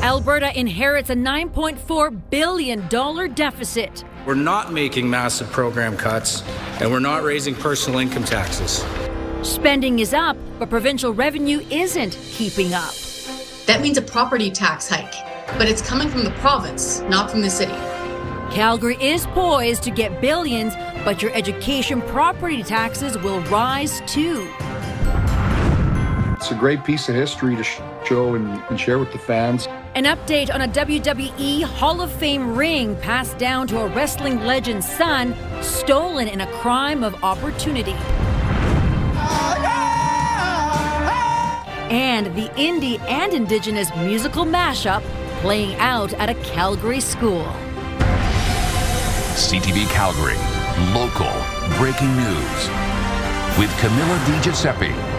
Alberta inherits a $9.4 billion deficit. We're not making massive program cuts, and we're not raising personal income taxes. Spending is up, but provincial revenue isn't keeping up. That means a property tax hike, but it's coming from the province, not from the city. Calgary is poised to get billions, but your education property taxes will rise too. It's a great piece of history to show and share with the fans. An update on a WWE Hall of Fame ring passed down to a wrestling legend's son, stolen in a crime of opportunity. And the indie and Indigenous musical mashup playing out at a Calgary school. CTV Calgary, local breaking news with Camilla DiGiuseppe.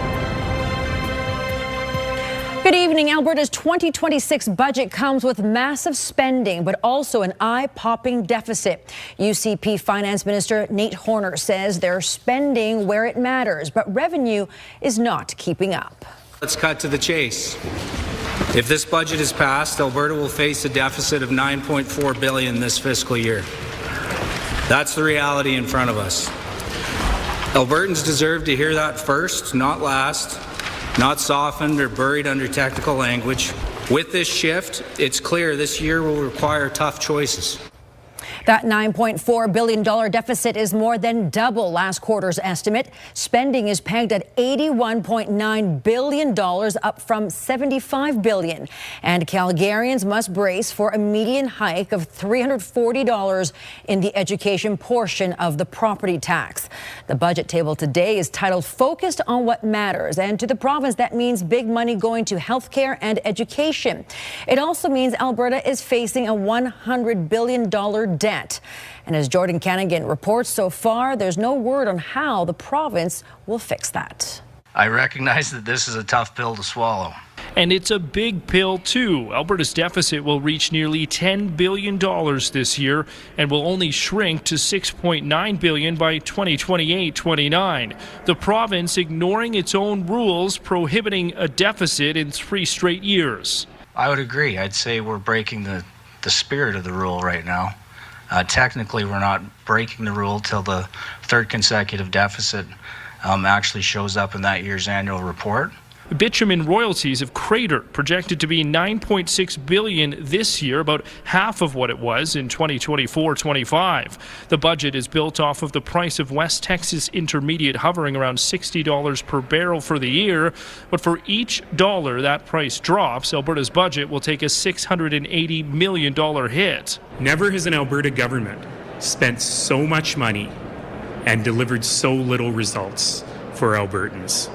Good evening. Alberta's 2026 budget comes with massive spending, but also an eye-popping deficit. UCP Finance Minister Nate Horner says they're spending where it matters, but revenue is not keeping up. Let's cut to the chase. If this budget is passed, Alberta will face a deficit of $9.4 billion this fiscal year. That's the reality in front of us. Albertans deserve to hear that first, not last. Not softened or buried under technical language. With this shift, it's clear this year will require tough choices. That $9.4 billion deficit is more than double last quarter's estimate. Spending is pegged at $81.9 billion, up from $75 billion. And Calgarians must brace for a median hike of $340 in the education portion of the property tax. The budget table today is titled Focused on What Matters. And to the province, that means big money going to healthcare and education. It also means Alberta is facing a $100 billion debt. And as Jordan Canagan reports, so far, there's no word on how the province will fix that. I recognize that this is a tough pill to swallow. And it's a big pill, too. Alberta's deficit will reach nearly $10 billion this year and will only shrink to $6.9 billion by 2028-29. The province ignoring its own rules, prohibiting a deficit in 3 straight years. I would agree. I'd say we're breaking the spirit of the rule right now. Technically, we're not breaking the rule till the 3rd consecutive deficit actually shows up in that year's annual report. Bitumen royalties have cratered, projected to be $9.6 billion this year, about half of what it was in 2024-25. The budget is built off of the price of West Texas Intermediate hovering around $60 per barrel for the year. But for each dollar that price drops, Alberta's budget will take a $680 million hit. Never has an Alberta government spent so much money and delivered so little results for Albertans.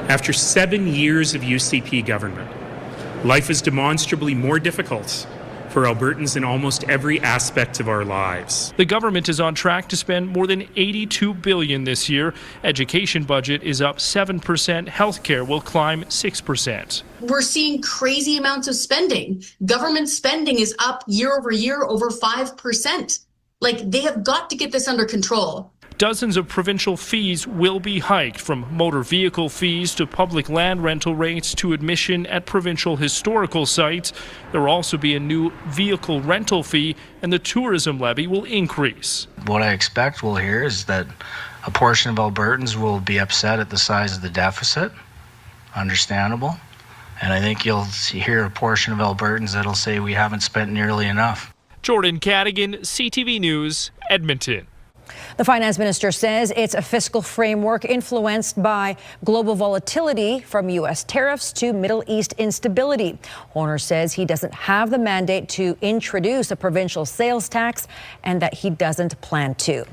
After 7 years of UCP government, life is demonstrably more difficult for Albertans in almost every aspect of our lives. The government is on track to spend more than $82 billion this year. Education budget is up 7%. Healthcare will climb 6%. We're seeing crazy amounts of spending. Government spending is up year over year over 5%. Like, they have got to get this under control. Dozens of provincial fees will be hiked, from motor vehicle fees to public land rental rates to admission at provincial historical sites. There will also be a new vehicle rental fee, and the tourism levy will increase. What I expect we'll hear is that a portion of Albertans will be upset at the size of the deficit. Understandable. And I think you'll hear a portion of Albertans that'll say we haven't spent nearly enough. Jordan Cadigan, CTV News, Edmonton. The finance minister says it's a fiscal framework influenced by global volatility, from U.S. tariffs to Middle East instability. Horner says he doesn't have the mandate to introduce a provincial sales tax and that he doesn't plan to.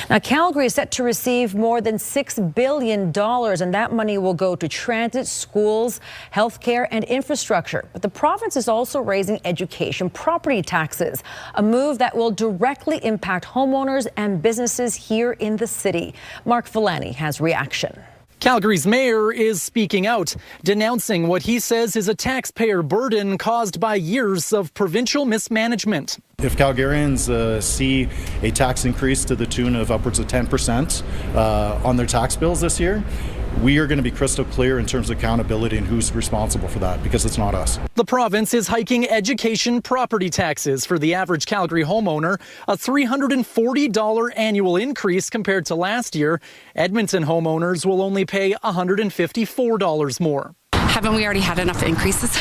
Now, Calgary is set to receive more than $6 billion, and that money will go to transit, schools, healthcare, and infrastructure. But the province is also raising education property taxes, a move that will directly impact homeowners and businesses here in the city. Mark Villani has reaction. Calgary's mayor is speaking out, denouncing what he says is a taxpayer burden caused by years of provincial mismanagement. If Calgarians see a tax increase to the tune of upwards of 10% on their tax bills this year, we are going to be crystal clear in terms of accountability and who's responsible for that, because it's not us. The province is hiking education property taxes for the average Calgary homeowner, a $340 annual increase compared to last year. Edmonton homeowners will only pay $154 more. Haven't we already had enough increases?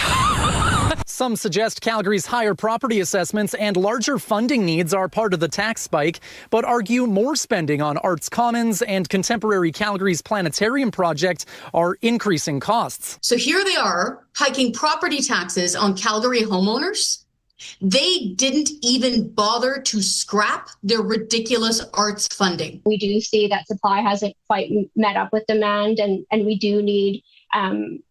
Some suggest Calgary's higher property assessments and larger funding needs are part of the tax spike, but argue more spending on Arts Commons and Contemporary Calgary's planetarium project are increasing costs. So here they are hiking property taxes on Calgary homeowners. They didn't even bother to scrap their ridiculous arts funding. We do see that supply hasn't quite met up with demand, and we do need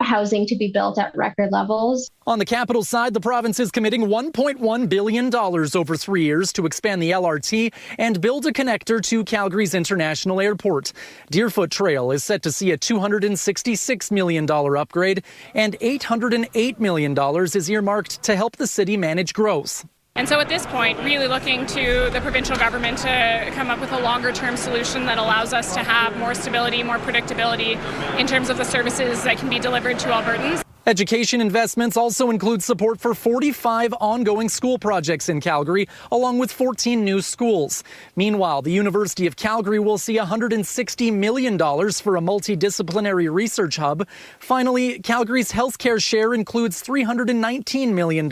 housing to be built at record levels. On the capital side, the province is committing $1.1 billion over 3 years to expand the LRT and build a connector to Calgary's international airport. Deerfoot Trail is set to see a $266 million upgrade, and $808 million is earmarked to help the city manage growth. And so at this point, really looking to the provincial government to come up with a longer-term solution that allows us to have more stability, more predictability in terms of the services that can be delivered to Albertans. Education investments also include support for 45 ongoing school projects in Calgary, along with 14 new schools. Meanwhile, the University of Calgary will see $160 million for a multidisciplinary research hub. Finally, Calgary's healthcare share includes $319 million,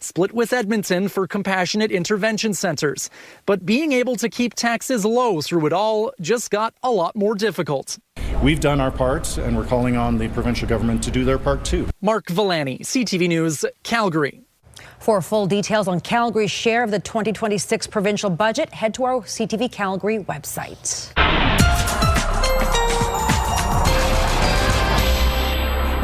split with Edmonton for compassionate intervention centers. But being able to keep taxes low through it all just got a lot more difficult. We've done our part, and we're calling on the provincial government to do their part too. Mark Villani, CTV News, Calgary. For full details on Calgary's share of the 2026 provincial budget, head to our CTV Calgary website.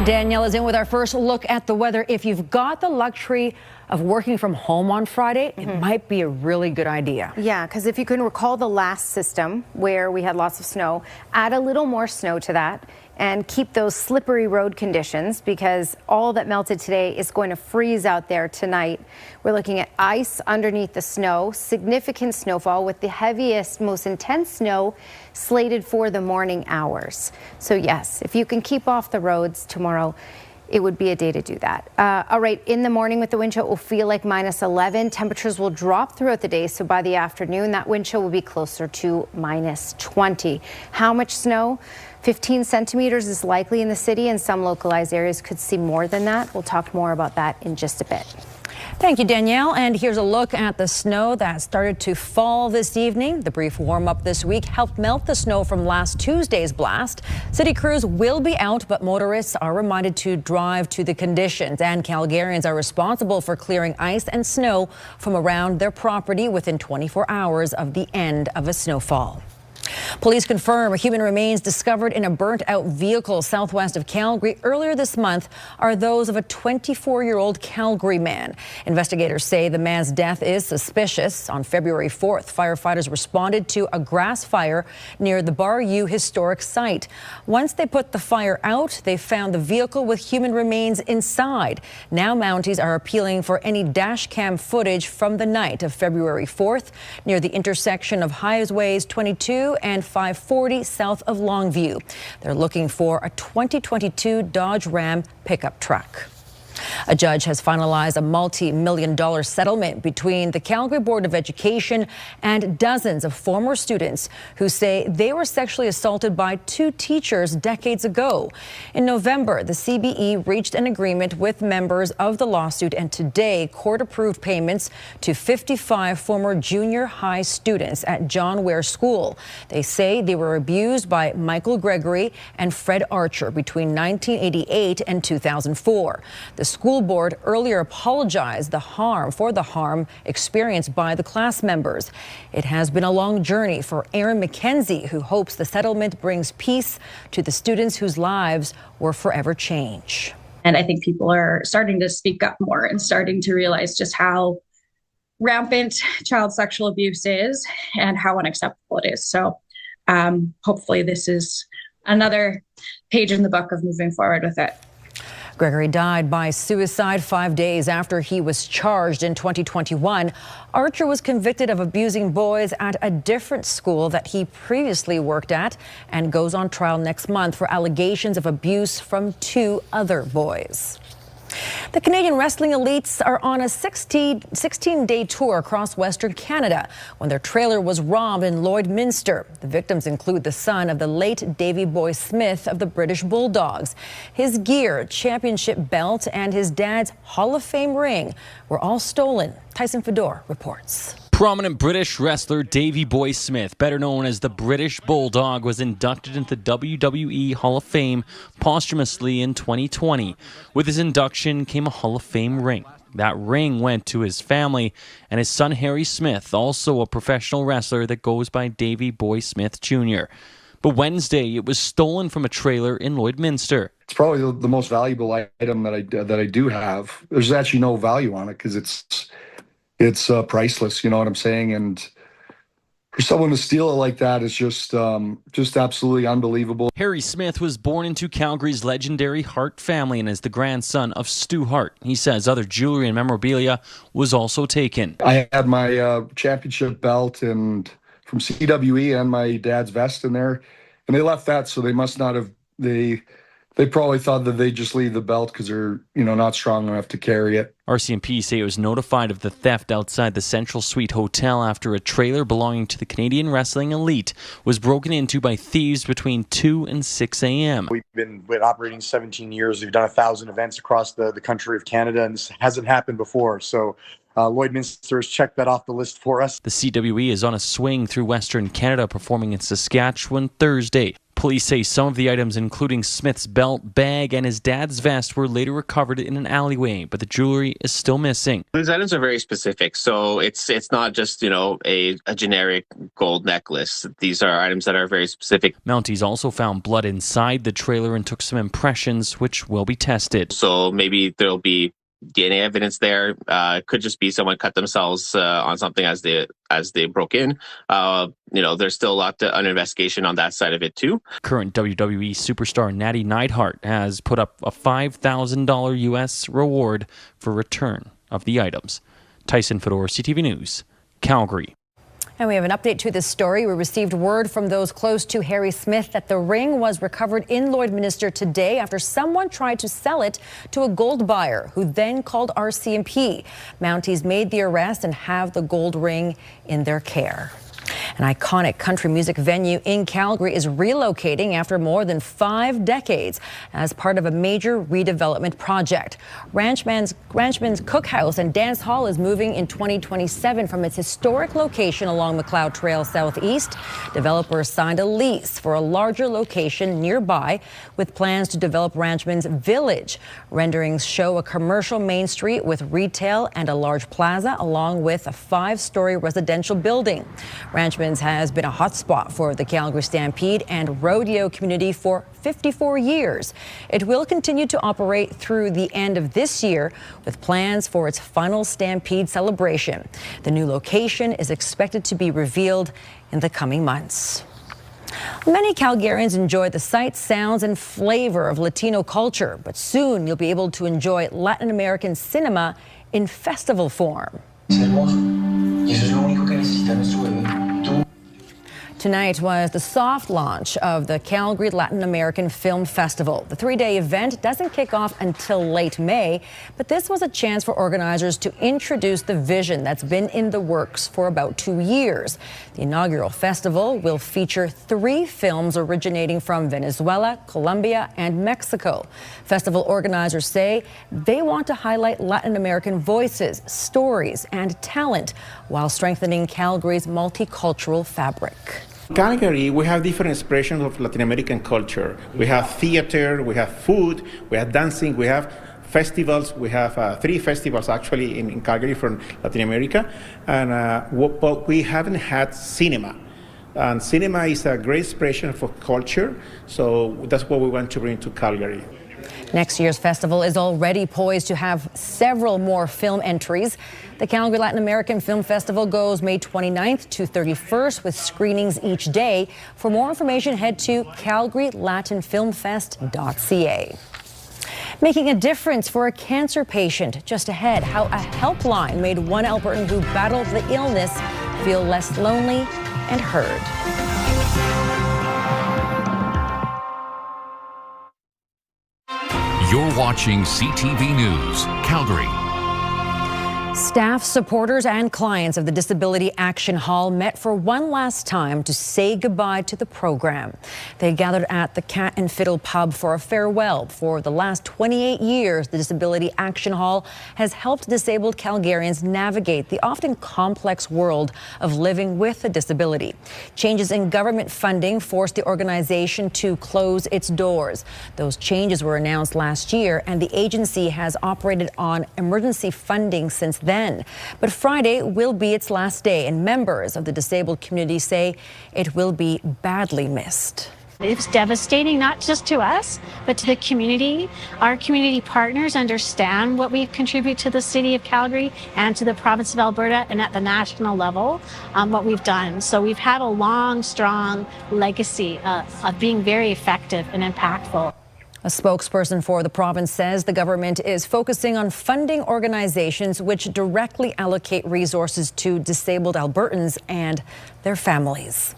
Danielle is in with our first look at the weather. If you've got the luxury of working from home on Friday, it might be a really good idea. Yeah, because if you can recall the last system where we had lots of snow, add a little more snow to that and keep those slippery road conditions, because all that melted today is going to freeze out there tonight. We're looking at ice underneath the snow, significant snowfall with the heaviest, most intense snow slated for the morning hours. So yes, if you can keep off the roads tomorrow, it would be a day to do that. All right, in the morning with the wind chill, it will feel like -11. Temperatures will drop throughout the day, so by the afternoon, that wind chill will be closer to -20. How much snow? 15 centimeters is likely in the city, and some localized areas could see more than that. We'll talk more about that in just a bit. Thank you, Danielle. And here's a look at the snow that started to fall this evening. The brief warm-up this week helped melt the snow from last Tuesday's blast. City crews will be out, but motorists are reminded to drive to the conditions. And Calgarians are responsible for clearing ice and snow from around their property within 24 hours of the end of a snowfall. Police confirm human remains discovered in a burnt-out vehicle southwest of Calgary earlier this month are those of a 24-year-old Calgary man. Investigators say the man's death is suspicious. On February 4th, firefighters responded to a grass fire near the Bar U historic site. Once they put the fire out, they found the vehicle with human remains inside. Now Mounties are appealing for any dash cam footage from the night of February 4th near the intersection of Highways 22 and 540 south of Longview. They're looking for a 2022 Dodge Ram pickup truck. A judge has finalized a multi-million-dollar settlement between the Calgary Board of Education and dozens of former students who say they were sexually assaulted by 2 teachers decades ago. In November, the CBE reached an agreement with members of the lawsuit, and today court approved payments to 55 former junior high students at John Ware School. They say they were abused by Michael Gregory and Fred Archer between 1988 and 2004. The school board earlier apologized for the harm experienced by the class members. It has been a long journey for Aaron McKenzie, who hopes the settlement brings peace to the students whose lives were forever changed. And I think people are starting to speak up more and starting to realize just how rampant child sexual abuse is and how unacceptable it is. So hopefully this is another page in the book of moving forward with it. Gregory died by suicide 5 days after he was charged in 2021. Archer was convicted of abusing boys at a different school that he previously worked at and goes on trial next month for allegations of abuse from 2 other boys. The Canadian wrestling elites are on a 16-day tour across Western Canada when their trailer was robbed in Lloydminster. The victims include the son of the late Davy Boy Smith of the British Bulldogs. His gear, championship belt, and his dad's Hall of Fame ring were all stolen. Tyson Fedor reports. Prominent British wrestler Davy Boy Smith, better known as the British Bulldog, was inducted into the WWE Hall of Fame posthumously in 2020. With his induction came a Hall of Fame ring. That ring went to his family and his son Harry Smith, also a professional wrestler that goes by Davy Boy Smith Jr. But Wednesday, it was stolen from a trailer in Lloydminster. It's probably the most valuable item that I do have. There's actually no value on it because it's priceless, you know what I'm saying? And for someone to steal it like that is just absolutely unbelievable. Harry Smith was born into Calgary's legendary Hart family and is the grandson of Stu Hart. He says other jewelry and memorabilia was also taken. I had my championship belt and from CTV and my dad's vest in there, and they left that, so they must not have, they probably thought that they'd just leave the belt because they're, not strong enough to carry it. RCMP say it was notified of the theft outside the Central Suite Hotel after a trailer belonging to the Canadian wrestling elite was broken into by thieves between 2 and 6 a.m. We've been operating 17 years. We've done 1,000 events across the country of Canada, and this hasn't happened before. So Lloydminster has checked that off the list for us. The CWE is on a swing through Western Canada, performing in Saskatchewan Thursday. Police say some of the items, including Smith's belt, bag, and his dad's vest, were later recovered in an alleyway, but the jewelry is still missing. These items are very specific, so it's not just, a generic gold necklace. These are items that are very specific. Mounties also found blood inside the trailer and took some impressions, which will be tested. So maybe there'll be DNA evidence there. It could just be someone cut themselves on something as they broke in. There's still a lot of investigation on that side of it too. Current WWE superstar Natty Neidhart has put up a $5,000 U.S. reward for return of the items. Tyson Fedor, CTV News, Calgary. And we have an update to this story. We received word from those close to Harry Smith that the ring was recovered in Lloydminster today after someone tried to sell it to a gold buyer who then called RCMP. Mounties made the arrest and have the gold ring in their care. An iconic country music venue in Calgary is relocating after more than 5 decades as part of a major redevelopment project. Ranchman's Cookhouse and Dance Hall is moving in 2027 from its historic location along McLeod Trail southeast. Developers signed a lease for a larger location nearby with plans to develop Ranchman's Village. Renderings show a commercial main street with retail and a large plaza along with a 5-story residential building. Ranchman's has been a hotspot for the Calgary Stampede and rodeo community for 54 years. It will continue to operate through the end of this year with plans for its final Stampede celebration. The new location is expected to be revealed in the coming months. Many Calgarians enjoy the sights, sounds, and flavor of Latino culture, but soon you'll be able to enjoy Latin American cinema in festival form. Tonight was the soft launch of the Calgary Latin American Film Festival. The 3-day event doesn't kick off until late May, but this was a chance for organizers to introduce the vision that's been in the works for about 2 years. The inaugural festival will feature 3 films originating from Venezuela, Colombia, and Mexico. Festival organizers say they want to highlight Latin American voices, stories, and talent while strengthening Calgary's multicultural fabric. Calgary, we have different expressions of Latin American culture. We have theater, we have food, we have dancing, we have festivals. We have 3 festivals actually in Calgary from Latin America, and but we haven't had cinema. And cinema is a great expression for culture, so that's what we want to bring to Calgary. Next year's festival is already poised to have several more film entries. The Calgary Latin American Film Festival goes May 29th to 31st with screenings each day. For more information, head to calgarylatinfilmfest.ca. Making a difference for a cancer patient. Just ahead, how a helpline made one Albertan who battled the illness feel less lonely and heard. You're watching CTV News, Calgary. Staff, supporters, and clients of the Disability Action Hall met for one last time to say goodbye to the program. They gathered at the Cat and Fiddle pub for a farewell. For the last 28 years, the Disability Action Hall has helped disabled Calgarians navigate the often complex world of living with a disability. Changes in government funding forced the organization to close its doors. Those changes were announced last year, and the agency has operated on emergency funding since then. But Friday will be its last day, and members of the disabled community say it will be badly missed. It's devastating, not just to us, but to the community. Our community partners understand what we contribute to the city of Calgary and to the province of Alberta, and at the national level, what we've done. So we've had a long, strong legacy of being very effective and impactful. A spokesperson for the province says the government is focusing on funding organizations which directly allocate resources to disabled Albertans and their families.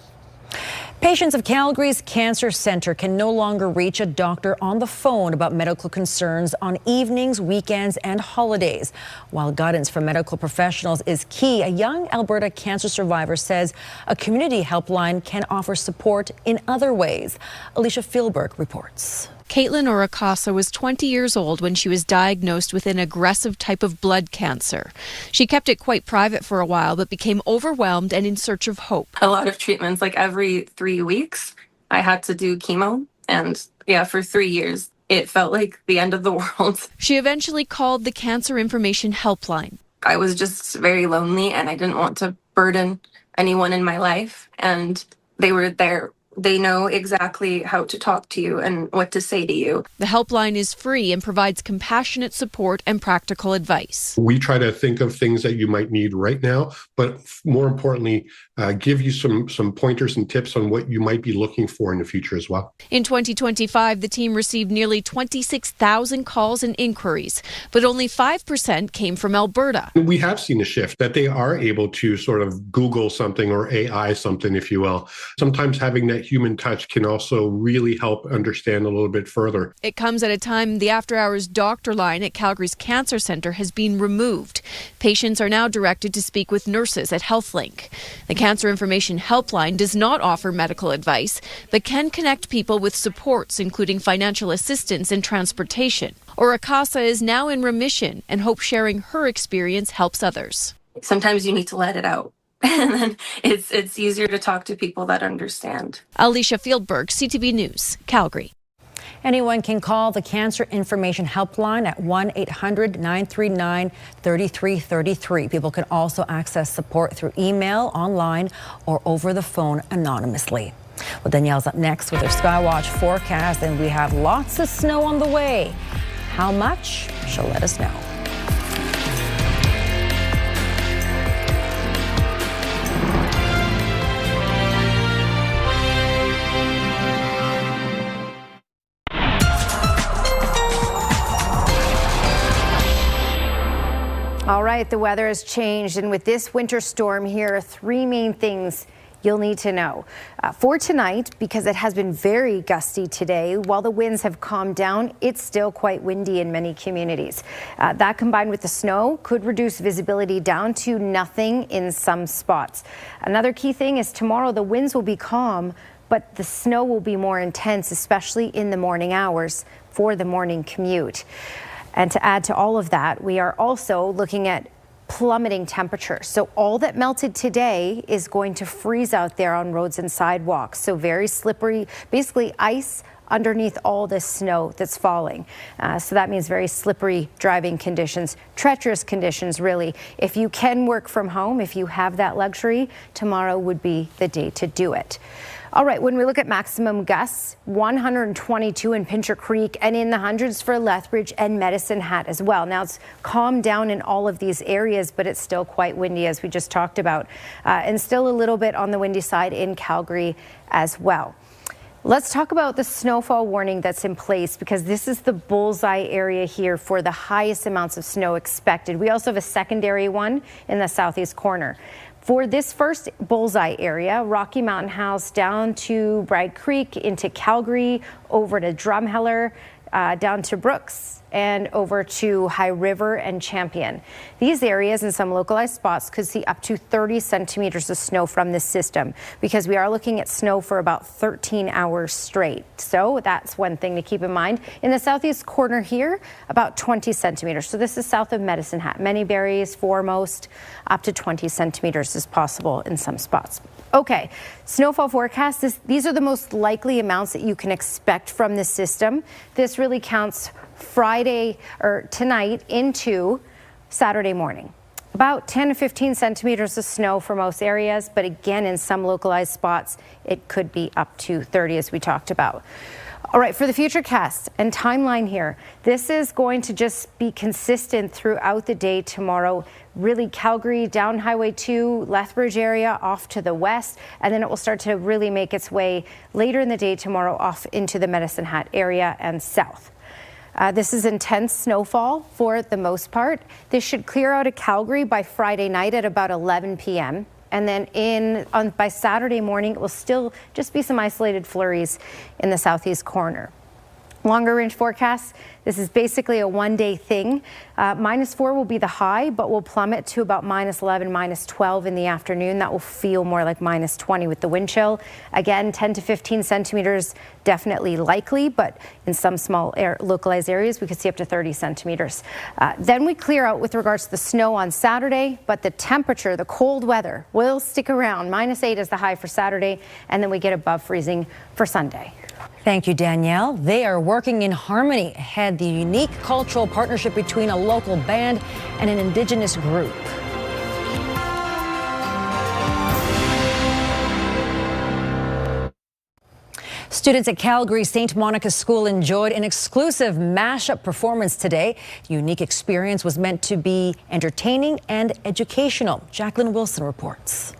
Patients of Calgary's Cancer Centre can no longer reach a doctor on the phone about medical concerns on evenings, weekends, and holidays. While guidance from medical professionals is key, a young Alberta cancer survivor says a community helpline can offer support in other ways. Alicia Fieldberg reports. Caitlin Oracasa was 20 years old when she was diagnosed with an aggressive type of blood cancer. She kept it quite private for a while, but became overwhelmed and in search of hope. A lot of treatments, like every 3 weeks, I had to do chemo. And for 3 years, it felt like the end of the world. She eventually called the Cancer Information Helpline. I was just very lonely and I didn't want to burden anyone in my life. And they were there. They know exactly how to talk to you and what to say to you. The helpline is free and provides compassionate support and practical advice. We try to think of things that you might need right now, but more importantly, give you some pointers and tips on what you might be looking for in the future as well. In 2025, the team received nearly 26,000 calls and inquiries, but only 5% came from Alberta. We have seen a shift that they are able to sort of Google something or AI something, if you will. Sometimes having that human touch can also really help understand a little bit further. It comes at a time the after-hours doctor line at Calgary's Cancer Centre has been removed. Patients are now directed to speak with nurses at HealthLink. The Cancer Information Helpline does not offer medical advice, but can connect people with supports, including financial assistance and transportation. Oracasa is now in remission and hopes sharing her experience helps others. Sometimes you need to let it out. And then it's easier to talk to people that understand. Alicia Fieldberg, CTV News, Calgary. Anyone can call the Cancer Information Helpline at 1-800-939-3333. People can also access support through email, online, or over the phone anonymously. Well, Danielle's up next with her Skywatch forecast, and we have lots of snow on the way. How much? She'll let us know. All right, the weather has changed, and with this winter storm here, 3 main things you'll need to know. For tonight, because it has been very gusty today, while the winds have calmed down, it's still quite windy in many communities. That combined with the snow could reduce visibility down to nothing in some spots. Another key thing is tomorrow the winds will be calm, but the snow will be more intense, especially in the morning hours for the morning commute. And to add to all of that, we are also looking at plummeting temperatures. So all that melted today is going to freeze out there on roads and sidewalks. So very slippery, basically ice underneath all this snow that's falling. So that means very slippery driving conditions, treacherous conditions, really. If you can work from home, if you have that luxury, tomorrow would be the day to do it. All right, when we look at maximum gusts, 122 in Pincher Creek and in the hundreds for Lethbridge and Medicine Hat as well. Now it's calmed down in all of these areas, but it's still quite windy as we just talked about, and still a little bit on the windy side in Calgary as well. Let's talk about the snowfall warning that's in place, because this is the bullseye area here for the highest amounts of snow expected. We also have a secondary one in the southeast corner. For this first bullseye area, Rocky Mountain House down to Bragg Creek, into Calgary, over to Drumheller, down to Brooks, and over to High River and Champion. These areas in some localized spots could see up to 30 centimeters of snow from this system, because we are looking at snow for about 13 hours straight. So that's one thing to keep in mind. In the southeast corner here, about 20 centimeters. So this is south of Medicine Hat. Many berries, foremost, up to 20 centimeters is possible in some spots. Okay, snowfall forecast. These are the most likely amounts that you can expect from this system. This really counts Friday or tonight into Saturday morning. About 10 to 15 centimeters of snow for most areas, but again, in some localized spots, it could be up to 30, as we talked about. All right, for the futurecast and timeline here, this is going to just be consistent throughout the day tomorrow. Really, Calgary, down Highway 2, Lethbridge area, off to the west, and then it will start to really make its way later in the day tomorrow off into the Medicine Hat area and south. This is intense snowfall for the most part. This should clear out of Calgary by Friday night at about 11 p.m. And then by Saturday morning, it will still just be some isolated flurries in the southeast corner. Longer range forecasts, this is basically a one-day thing. -4 will be the high, but will plummet to about -11, -12 in the afternoon. That will feel more like -20 with the wind chill. Again, 10 to 15 centimeters definitely likely, but in some small localized areas, we could see up to 30 centimeters. Then we clear out with regards to the snow on Saturday, but the temperature, the cold weather, will stick around. -8 is the high for Saturday, and then we get above freezing for Sunday. Thank you, Danielle. They are working in harmony ahead the unique cultural partnership between a local band and an Indigenous group. Students at Calgary St. Monica School enjoyed an exclusive mashup performance today. The unique experience was meant to be entertaining and educational. Jacqueline Wilson reports.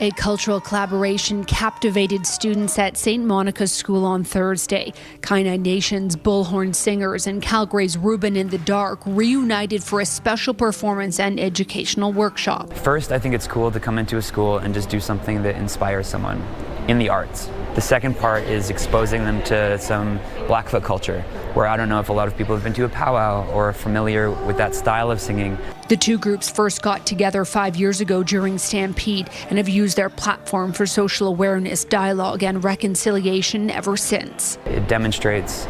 A cultural collaboration captivated students at St. Monica's School on Thursday. Kainai Nation's Bullhorn Singers and Calgary's Reuben in the Dark reunited for a special performance and educational workshop. First, I think it's cool to come into a school and just do something that inspires someone in the arts. The second part is exposing them to some Blackfoot culture, where I don't know if a lot of people have been to a powwow or are familiar with that style of singing. The two groups first got together 5 years ago during Stampede and have used their platform for social awareness, dialogue, and reconciliation ever since. It demonstrates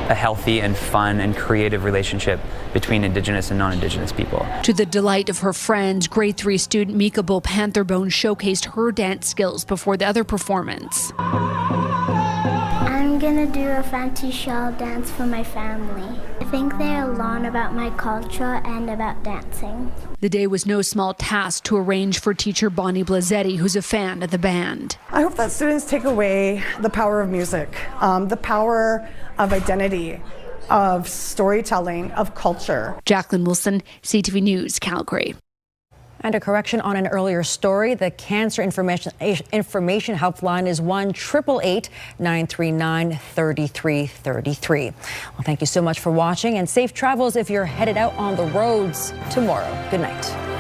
a healthy and fun and creative relationship between Indigenous and non-Indigenous people. To the delight of her friends, grade 3 student Mika Bull Pantherbone showcased her dance skills before the other performance. I'm gonna do a fancy shawl dance for my family. I think they learn about my culture and about dancing. The day was no small task to arrange for teacher Bonnie Blazetti, who's a fan of the band. I hope that students take away the power of music, the power of identity, of storytelling, of culture. Jacqueline Wilson, CTV News, Calgary. And a correction on an earlier story. The Cancer Information Helpline is 1-888-939-3333. Well, thank you so much for watching, and safe travels if you're headed out on the roads tomorrow. Good night.